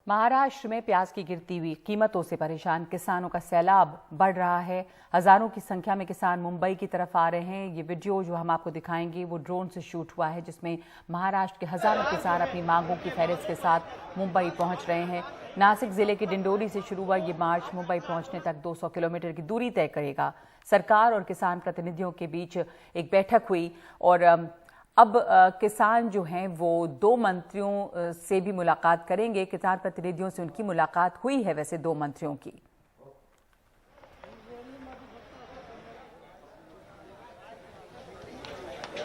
महाराष्ट्र में प्याज की गिरती हुई कीमतों से परेशान किसानों का सैलाब बढ़ रहा है। हजारों की संख्या में किसान मुंबई की तरफ आ रहे हैं। ये वीडियो जो हम आपको दिखाएंगे वो ड्रोन से शूट हुआ है, जिसमें महाराष्ट्र के हजारों किसान अपनी मांगों की फहरिस्त के साथ मुंबई पहुंच रहे हैं। नासिक जिले के डिंडोरी से शुरू हुआ ये मार्च मुंबई पहुंचने तक 200 किलोमीटर की दूरी तय करेगा। सरकार और किसान प्रतिनिधियों के बीच एक बैठक हुई और अब किसान जो हैं वो 2 मंत्रियों से भी मुलाकात करेंगे। किसान प्रतिनिधियों से उनकी मुलाकात हुई है वैसे 2 मंत्रियों की।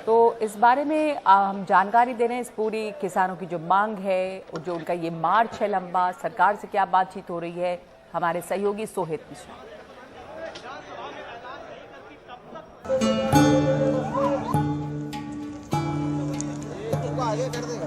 तो इस बारे में हम जानकारी दे रहे हैं। इस पूरी किसानों की जो मांग है और जो उनका ये मार्च है लंबा, सरकार से क्या बातचीत हो रही है, हमारे सहयोगी सोहित मिश्रा। आगे कर देगा।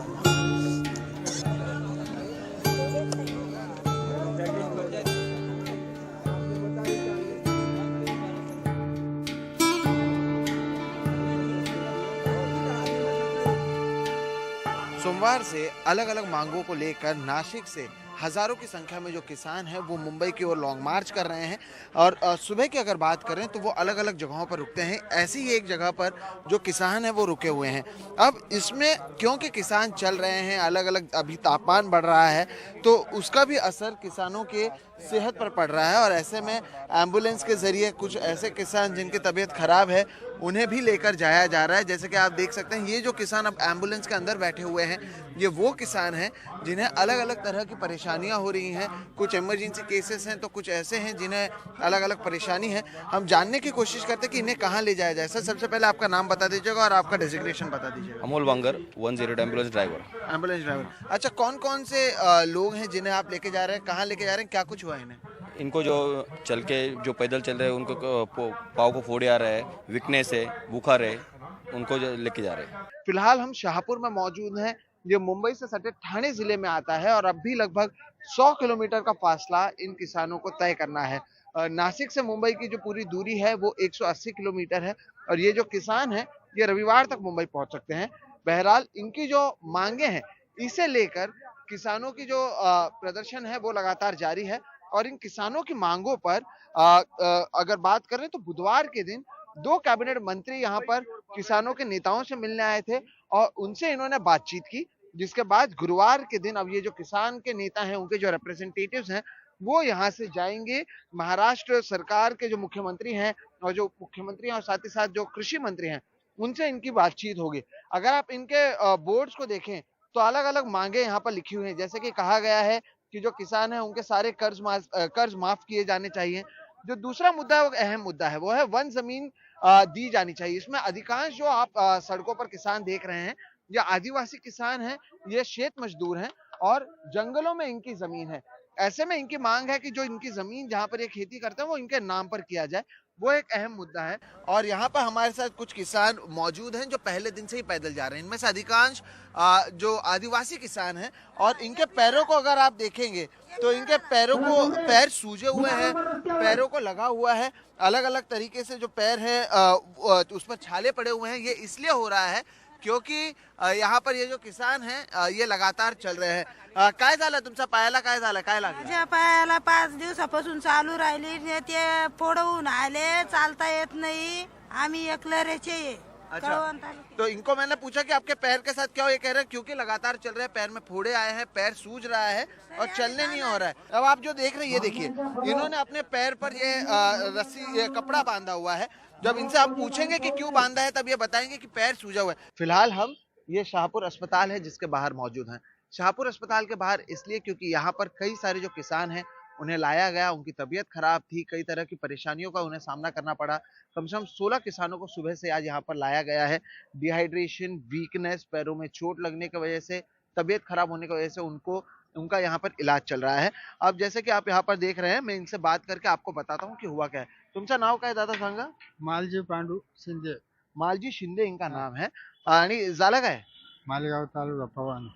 सोमवार से अलग अलग मांगों को लेकर नासिक से हजारों की संख्या में जो किसान हैं वो मुंबई की ओर लॉन्ग मार्च कर रहे हैं। और सुबह की अगर बात करें तो वो अलग अलग जगहों पर रुकते हैं। ऐसी ही एक जगह पर जो किसान हैं वो रुके हुए हैं। अब इसमें क्योंकि किसान चल रहे हैं, अलग अलग अभी तापमान बढ़ रहा है तो उसका भी असर किसानों के सेहत पर पड़ रहा है। और ऐसे में एम्बुलेंस के जरिए कुछ ऐसे किसान जिनकी तबीयत खराब है उन्हें भी लेकर जाया जा रहा है। जैसे कि आप देख सकते हैं, ये जो किसान अब एम्बुलेंस के अंदर बैठे हुए हैं ये वो किसान हैं जिन्हें अलग अलग तरह की परेशानियां हो रही हैं। कुछ इमरजेंसी केसेस हैं तो कुछ ऐसे हैं जिन्हें अलग अलग परेशानी है। हम जानने की कोशिश करते हैं कि इन्हें कहाँ ले जाया जाए। सर, सबसे पहले आपका नाम बता दीजिएगा और आपका डेजिग्नेशन बता दीजिएगा। Amol Wangar, 108 ambulance driver. Ambulance driver. अच्छा, कौन कौन से लोग हैं जिन्हें आप लेके जा रहे हैं, कहाँ लेके जा रहे हैं, क्या कुछ हुआ इन्हें? इनको जो चल के जो पैदल चल रहे हैं उनको पाँव को फोड़े आ रहा है, वीकनेस है, बुखार है, उनको लेके जा रहे हैं। फिलहाल हम शाहपुर में मौजूद हैं। ये मुंबई से सटे ठाणे जिले में आता है और अब भी लगभग 100 किलोमीटर का फासला इन किसानों को तय करना है। नासिक से मुंबई की जो पूरी दूरी है वो 180 किलोमीटर है और ये जो किसान है ये रविवार तक मुंबई पहुंच सकते हैं। बहरहाल इनकी जो मांगे हैं इसे लेकर किसानों की जो प्रदर्शन है वो लगातार जारी है। और इन किसानों की मांगों पर अगर बात करें तो बुधवार के दिन 2 कैबिनेट मंत्री यहाँ पर किसानों के नेताओं से मिलने आए थे और उनसे इन्होंने बातचीत की। जिसके बाद गुरुवार के दिन अब ये जो किसान के नेता हैं, उनके जो रिप्रेजेंटेटिव्स हैं वो यहाँ से जाएंगे। महाराष्ट्र सरकार के जो मुख्यमंत्री हैं और साथ ही साथ जो कृषि मंत्री हैं उनसे इनकी बातचीत होगी। अगर आप इनके बोर्ड्स को देखें तो अलग अलग मांगे यहाँ पर लिखी हुई हैं। जैसे कि कहा गया है कि जो किसान है उनके सारे कर्ज माफ किए जाने चाहिए। जो दूसरा मुद्दा है वो अहम मुद्दा है, वो है वन जमीन दी जानी चाहिए। इसमें अधिकांश जो आप सड़कों पर किसान देख रहे हैं ये आदिवासी किसान हैं, ये खेत मजदूर हैं और जंगलों में इनकी जमीन है। ऐसे में इनकी मांग है कि जो इनकी जमीन जहां पर ये खेती करते हैं वो इनके नाम पर किया जाए, वो एक अहम मुद्दा है। और यहाँ पर हमारे साथ कुछ किसान मौजूद हैं जो पहले दिन से ही पैदल जा रहे हैं। इनमें से अधिकांश जो आदिवासी किसान हैं और इनके पैरों को अगर आप देखेंगे तो इनके पैर सूजे हुए हैं, पैरों को लगा हुआ है। अलग अलग तरीके से जो पैर है उस पर छाले पड़े हुए हैं। ये इसलिए हो रहा है क्योंकि यहाँ पर ये जो किसान हैं ये लगातार चल रहे हैं। काय झालं तुमचा पायाला, काय झालं, काय लागलं? माझ्या पायाला 5 दिवसापासून चालू राहिली, ते फोडवून आले, चालता येत नाही। आम्ही एकलरेचे अच्छा, तो इनको मैंने पूछा कि आपके पैर के साथ क्या हो, ये कह रहे हैं क्योंकि लगातार चल रहे हैं, पैर में फोड़े आए हैं, पैर सूज रहा है और चलने नहीं हो रहा है। अब आप जो देख रहे हैं ये देखिए, इन्होंने अपने पैर पर ये कपड़ा बांधा हुआ है। जब इनसे आप पूछेंगे कि क्यों बांधा है तब ये बताएंगे कि पैर सूजा हुआ है। फिलहाल हम ये शाहपुर अस्पताल है जिसके बाहर मौजूद हैं। शाहपुर अस्पताल के बाहर इसलिए क्योंकि यहाँ पर कई सारे जो किसान हैं उन्हें लाया गया, उनकी तबीयत खराब थी, कई तरह की परेशानियों का उन्हें सामना करना पड़ा। कम से कम 16 किसानों को सुबह से आज यहाँ पर लाया गया है। डिहाइड्रेशन, वीकनेस, पैरों में चोट लगने की वजह से, तबीयत खराब होने की वजह से उनका यहाँ पर इलाज चल रहा है। अब जैसे कि आप यहाँ पर देख रहे हैं, मैं इनसे बात करके आपको बताता हूँ कि हुआ क्या है। तुमचं नाव काय दादा सांगा? मालजी पांडू शिंदे, मालजी शिंदे इनका नाम है। आणि झालं काय? मालेगाव तालुका पवान।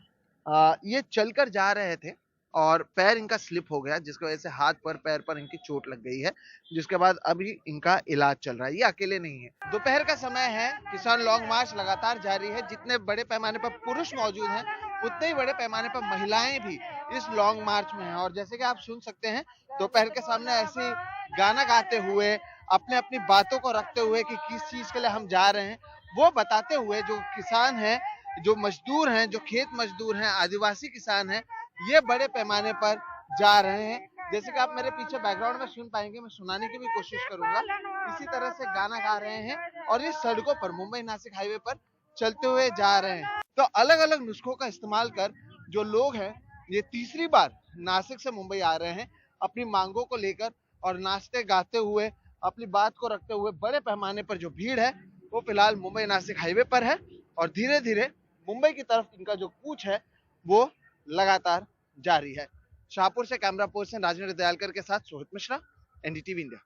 ये चलकर जा रहे थे और पैर इनका स्लिप हो गया जिसकी वजह से हाथ पर, पैर पर इनकी चोट लग गई है, जिसके बाद अभी इनका इलाज चल रहा है। ये अकेले नहीं है। दोपहर का समय है, किसान लॉन्ग मार्च लगातार जारी है। जितने बड़े पैमाने पर पुरुष मौजूद हैं उतने ही बड़े पैमाने पर महिलाएं भी इस लॉन्ग मार्च में हैं। और जैसे कि आप सुन सकते हैं दोपहर के सामने ऐसे गाना गाते हुए, अपने अपनी बातों को रखते हुए कि किस चीज के लिए हम जा रहे हैं, वो बताते हुए जो किसान हैं, जो मजदूर हैं, जो खेत मजदूर हैं, आदिवासी किसान हैं, ये बड़े पैमाने पर जा रहे हैं। जैसे कि आप मेरे पीछे बैकग्राउंड में सुन पाएंगे, मैं सुनाने की भी कोशिश करूंगा। इसी तरह से गाना गा रहे हैं और इस सड़कों पर, मुंबई नासिक हाईवे पर चलते हुए जा रहे हैं। तो अलग अलग नुस्खों का इस्तेमाल कर जो लोग हैं, ये तीसरी बार नासिक से मुंबई आ रहे हैं अपनी मांगों को लेकर, और नाचते गाते हुए, अपनी बात को रखते हुए बड़े पैमाने पर जो भीड़ है वो फिलहाल मुंबई नासिक हाईवे पर है। और धीरे धीरे मुंबई की तरफ इनका जो कूच है वो लगातार जारी है। शाहपुर से कैमरा पर्सन राजेंद्र दयालकर के साथ सोहित मिश्रा, एनडीटीवी इंडिया।